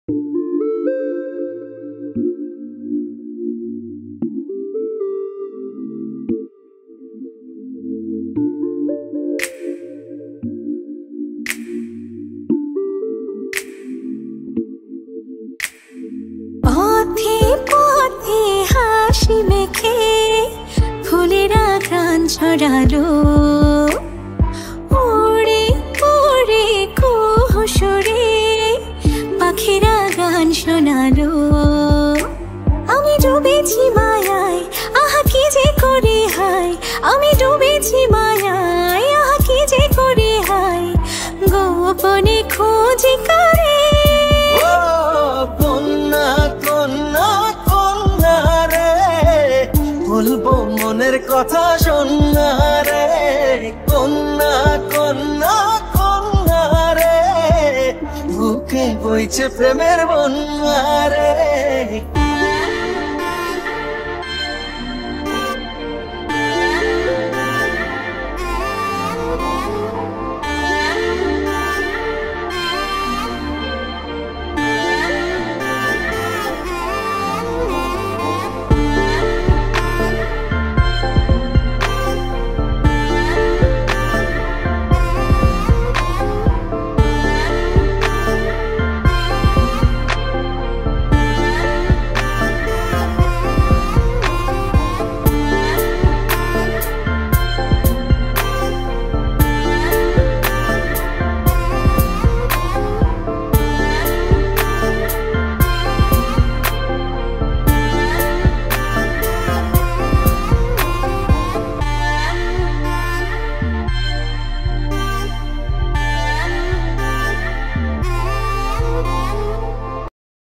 পথে পথে হাসি মেখে ফুলেরা গান ছড়ালো, উড়ে উড়ে কুহুসুরে পাখিরা গান শোনালো। আমি ডুবেছি মায়ায়, আহা কি যে করি হায়, আমি ডুবেছি মায়ায়, আহা কি যে করি হায়, গোপনে খোঁজি করে। বলবো মনের কথা শোনা রে, কন্যা কন্যা কন্যা রে, বুকে বইছে প্রেমের বন্যা রে।